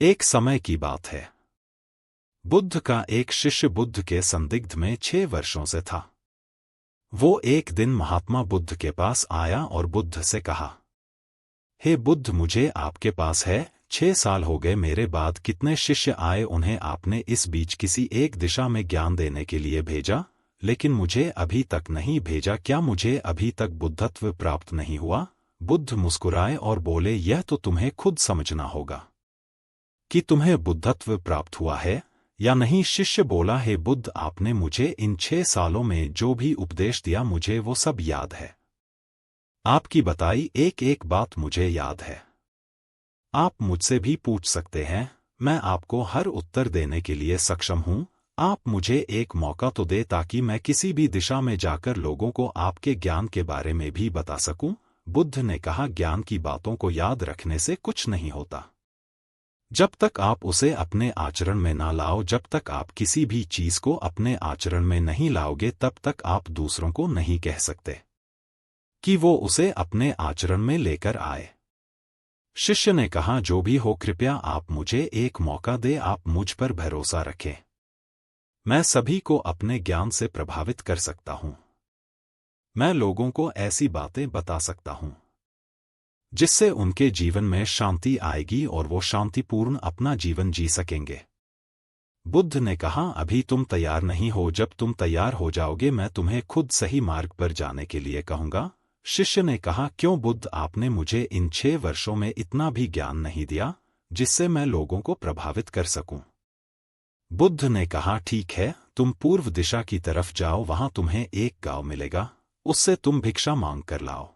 एक समय की बात है। बुद्ध का एक शिष्य बुद्ध के संदिग्ध में 6 वर्षों से था। वो एक दिन महात्मा बुद्ध के पास आया और बुद्ध से कहा, हे बुद्ध, मुझे आपके पास है 6 साल हो गए, मेरे बाद कितने शिष्य आए, उन्हें आपने इस बीच किसी एक दिशा में ज्ञान देने के लिए भेजा, लेकिन मुझे अभी तक नहीं भेजा। क्या मुझे अभी तक बुद्धत्व प्राप्त नहीं हुआ? बुद्ध मुस्कुराए और बोले, यह तो तुम्हें खुद समझना होगा कि तुम्हें बुद्धत्व प्राप्त हुआ है या नहीं। शिष्य बोला, हे बुद्ध, आपने मुझे इन 6 सालों में जो भी उपदेश दिया मुझे वो सब याद है। आपकी बताई एक एक बात मुझे याद है। आप मुझसे भी पूछ सकते हैं, मैं आपको हर उत्तर देने के लिए सक्षम हूं। आप मुझे एक मौका तो दे ताकि मैं किसी भी दिशा में जाकर लोगों को आपके ज्ञान के बारे में भी बता सकूं। बुद्ध ने कहा, ज्ञान की बातों को याद रखने से कुछ नहीं होता। जब तक आप उसे अपने आचरण में ना लाओ, जब तक आप किसी भी चीज को अपने आचरण में नहीं लाओगे, तब तक आप दूसरों को नहीं कह सकते कि वो उसे अपने आचरण में लेकर आए। शिष्य ने कहा, जो भी हो, कृपया आप मुझे एक मौका दे, आप मुझ पर भरोसा रखें। मैं सभी को अपने ज्ञान से प्रभावित कर सकता हूं। मैं लोगों को ऐसी बातें बता सकता हूं जिससे उनके जीवन में शांति आएगी और वो शांतिपूर्ण अपना जीवन जी सकेंगे। बुद्ध ने कहा, अभी तुम तैयार नहीं हो, जब तुम तैयार हो जाओगे मैं तुम्हें खुद सही मार्ग पर जाने के लिए कहूंगा। शिष्य ने कहा, क्यों बुद्ध, आपने मुझे इन 6 वर्षों में इतना भी ज्ञान नहीं दिया जिससे मैं लोगों को प्रभावित कर सकूं। बुद्ध ने कहा, ठीक है, तुम पूर्व दिशा की तरफ जाओ, वहां तुम्हें एक गांव मिलेगा, उससे तुम भिक्षा मांग कर लाओ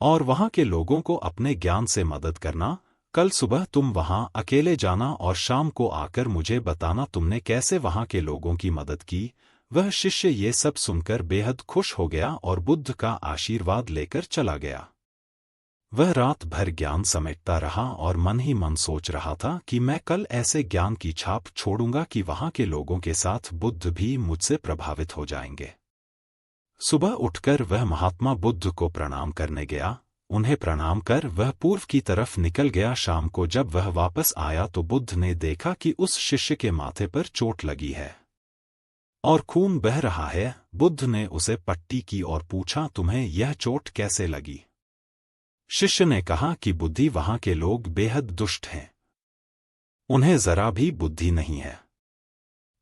और वहां के लोगों को अपने ज्ञान से मदद करना। कल सुबह तुम वहां अकेले जाना और शाम को आकर मुझे बताना तुमने कैसे वहां के लोगों की मदद की। वह शिष्य ये सब सुनकर बेहद खुश हो गया और बुद्ध का आशीर्वाद लेकर चला गया। वह रात भर ज्ञान समेटता रहा और मन ही मन सोच रहा था कि मैं कल ऐसे ज्ञान की छाप छोड़ूंगा कि वहां के लोगों के साथ बुद्ध भी मुझसे प्रभावित हो जाएंगे। सुबह उठकर वह महात्मा बुद्ध को प्रणाम करने गया। उन्हें प्रणाम कर वह पूर्व की तरफ निकल गया। शाम को जब वह वापस आया तो बुद्ध ने देखा कि उस शिष्य के माथे पर चोट लगी है और खून बह रहा है। बुद्ध ने उसे पट्टी की और पूछा, तुम्हें यह चोट कैसे लगी? शिष्य ने कहा कि बुद्धि, वहां के लोग बेहद दुष्ट हैं, उन्हें जरा भी बुद्धि नहीं है।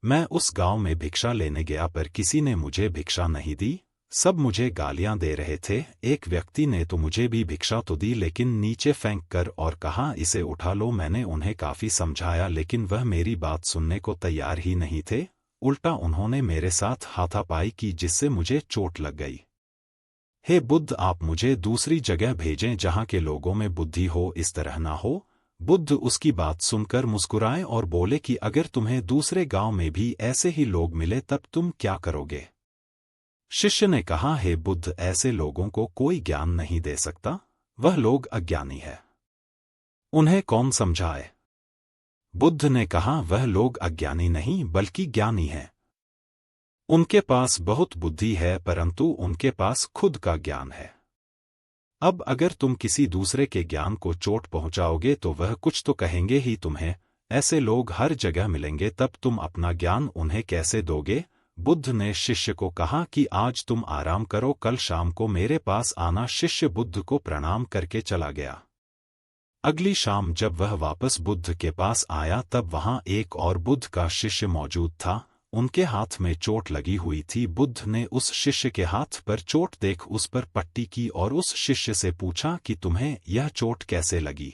मैं उस गांव में भिक्षा लेने गया पर किसी ने मुझे भिक्षा नहीं दी, सब मुझे गालियां दे रहे थे। एक व्यक्ति ने तो मुझे भी भिक्षा तो दी लेकिन नीचे फेंक कर और कहा, इसे उठा लो। मैंने उन्हें काफी समझाया लेकिन वह मेरी बात सुनने को तैयार ही नहीं थे। उल्टा उन्होंने मेरे साथ हाथापाई की जिससे मुझे चोट लग गई। हे बुद्ध, आप मुझे दूसरी जगह भेजें जहां के लोगों में बुद्धि हो, इस तरह ना हो। बुद्ध उसकी बात सुनकर मुस्कुराए और बोले कि अगर तुम्हें दूसरे गांव में भी ऐसे ही लोग मिले तब तुम क्या करोगे? शिष्य ने कहा, हे बुद्ध, ऐसे लोगों को कोई ज्ञान नहीं दे सकता, वह लोग अज्ञानी है, उन्हें कौन समझाए? बुद्ध ने कहा, वह लोग अज्ञानी नहीं बल्कि ज्ञानी हैं। उनके पास बहुत बुद्धि है परंतु उनके पास खुद का ज्ञान है। अब अगर तुम किसी दूसरे के ज्ञान को चोट पहुंचाओगे तो वह कुछ तो कहेंगे ही तुम्हें। ऐसे लोग हर जगह मिलेंगे, तब तुम अपना ज्ञान उन्हें कैसे दोगे? बुद्ध ने शिष्य को कहा कि आज तुम आराम करो, कल शाम को मेरे पास आना। शिष्य बुद्ध को प्रणाम करके चला गया। अगली शाम जब वह वापस बुद्ध के पास आया तब वहां एक और बुद्ध का शिष्य मौजूद था। उनके हाथ में चोट लगी हुई थी। बुद्ध ने उस शिष्य के हाथ पर चोट देख उस पर पट्टी की और उस शिष्य से पूछा कि तुम्हें यह चोट कैसे लगी?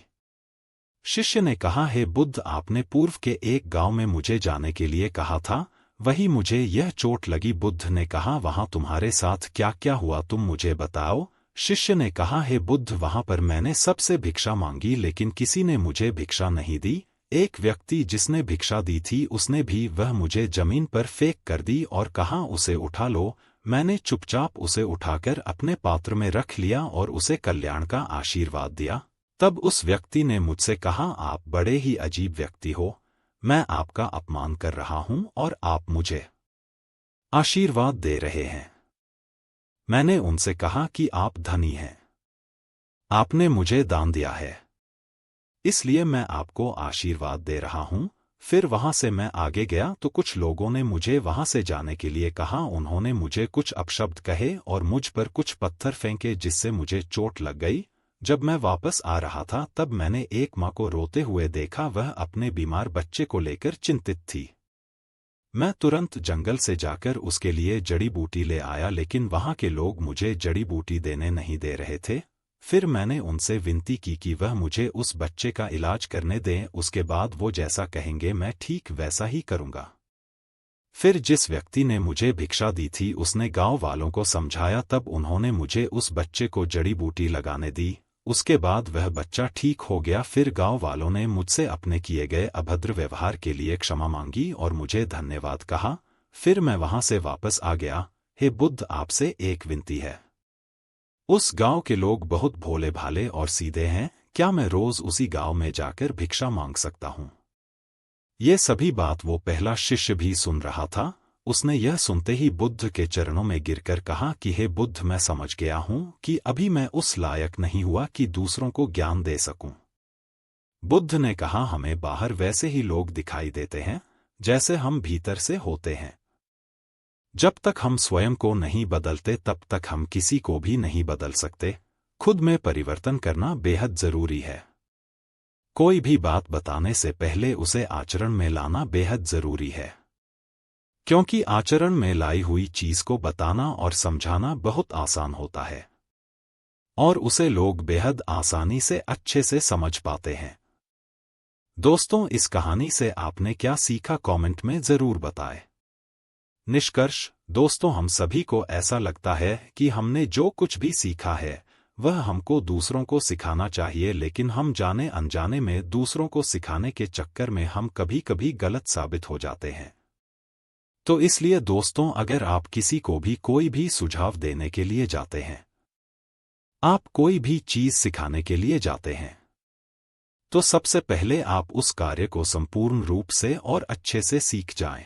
शिष्य ने कहा, हे बुद्ध, आपने पूर्व के एक गांव में मुझे जाने के लिए कहा था, वही मुझे यह चोट लगी। बुद्ध ने कहा, वहां तुम्हारे साथ क्या क्या हुआ, तुम मुझे बताओ। शिष्य ने कहा, हे बुद्ध, वहां पर मैंने सबसे भिक्षा मांगी लेकिन किसी ने मुझे भिक्षा नहीं दी। एक व्यक्ति जिसने भिक्षा दी थी उसने भी वह मुझे जमीन पर फेंक कर दी और कहा, उसे उठा लो। मैंने चुपचाप उसे उठाकर अपने पात्र में रख लिया और उसे कल्याण का आशीर्वाद दिया। तब उस व्यक्ति ने मुझसे कहा, आप बड़े ही अजीब व्यक्ति हो, मैं आपका अपमान कर रहा हूं और आप मुझे आशीर्वाद दे रहे हैं। मैंने उनसे कहा कि आप धनी हैं, आपने मुझे दान दिया है, इसलिए मैं आपको आशीर्वाद दे रहा हूं। फिर वहां से मैं आगे गया तो कुछ लोगों ने मुझे वहां से जाने के लिए कहा। उन्होंने मुझे कुछ अपशब्द कहे और मुझ पर कुछ पत्थर फेंके जिससे मुझे चोट लग गई। जब मैं वापस आ रहा था तब मैंने एक माँ को रोते हुए देखा। वह अपने बीमार बच्चे को लेकर चिंतित थी। मैं तुरंत जंगल से जाकर उसके लिए जड़ी बूटी ले आया, लेकिन वहां के लोग मुझे जड़ी बूटी देने नहीं दे रहे थे। फिर मैंने उनसे विनती की कि वह मुझे उस बच्चे का इलाज करने दें। उसके बाद वो जैसा कहेंगे मैं ठीक वैसा ही करूंगा। फिर जिस व्यक्ति ने मुझे भिक्षा दी थी उसने गांव वालों को समझाया। तब उन्होंने मुझे उस बच्चे को जड़ी बूटी लगाने दी। उसके बाद वह बच्चा ठीक हो गया। फिर गांव वालों ने मुझसे अपने किए गए अभद्र व्यवहार के लिए क्षमा मांगी और मुझे धन्यवाद कहा। फिर मैं वहां से वापस आ गया। हे बुद्ध, आपसे एक विनती है। उस गांव के लोग बहुत भोले भाले और सीधे हैं। क्या मैं रोज उसी गांव में जाकर भिक्षा मांग सकता हूं? ये सभी बात वो पहला शिष्य भी सुन रहा था। उसने यह सुनते ही बुद्ध के चरणों में गिरकर कहा कि हे बुद्ध, मैं समझ गया हूं कि अभी मैं उस लायक नहीं हुआ कि दूसरों को ज्ञान दे सकूं। बुद्ध ने कहा, हमें बाहर वैसे ही लोग दिखाई देते हैं जैसे हम भीतर से होते हैं। जब तक हम स्वयं को नहीं बदलते तब तक हम किसी को भी नहीं बदल सकते। खुद में परिवर्तन करना बेहद जरूरी है। कोई भी बात बताने से पहले उसे आचरण में लाना बेहद जरूरी है, क्योंकि आचरण में लाई हुई चीज को बताना और समझाना बहुत आसान होता है और उसे लोग बेहद आसानी से अच्छे से समझ पाते हैं। दोस्तों, इस कहानी से आपने क्या सीखा कमेंट में जरूर बताएं। निष्कर्ष दोस्तों, हम सभी को ऐसा लगता है कि हमने जो कुछ भी सीखा है वह हमको दूसरों को सिखाना चाहिए, लेकिन हम जाने अनजाने में दूसरों को सिखाने के चक्कर में हम कभी कभी गलत साबित हो जाते हैं। तो इसलिए दोस्तों, अगर आप किसी को भी कोई भी सुझाव देने के लिए जाते हैं, आप कोई भी चीज सिखाने के लिए जाते हैं, तो सबसे पहले आप उस कार्य को संपूर्ण रूप से और अच्छे से सीख जाएं।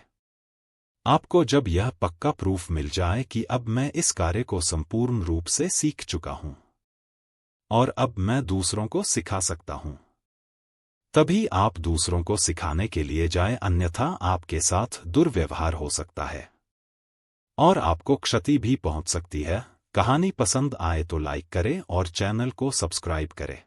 आपको जब यह पक्का प्रूफ मिल जाए कि अब मैं इस कार्य को संपूर्ण रूप से सीख चुका हूं और अब मैं दूसरों को सिखा सकता हूं, तभी आप दूसरों को सिखाने के लिए जाएं, अन्यथा आपके साथ दुर्व्यवहार हो सकता है और आपको क्षति भी पहुंच सकती है। कहानी पसंद आए तो लाइक करें और चैनल को सब्सक्राइब करें।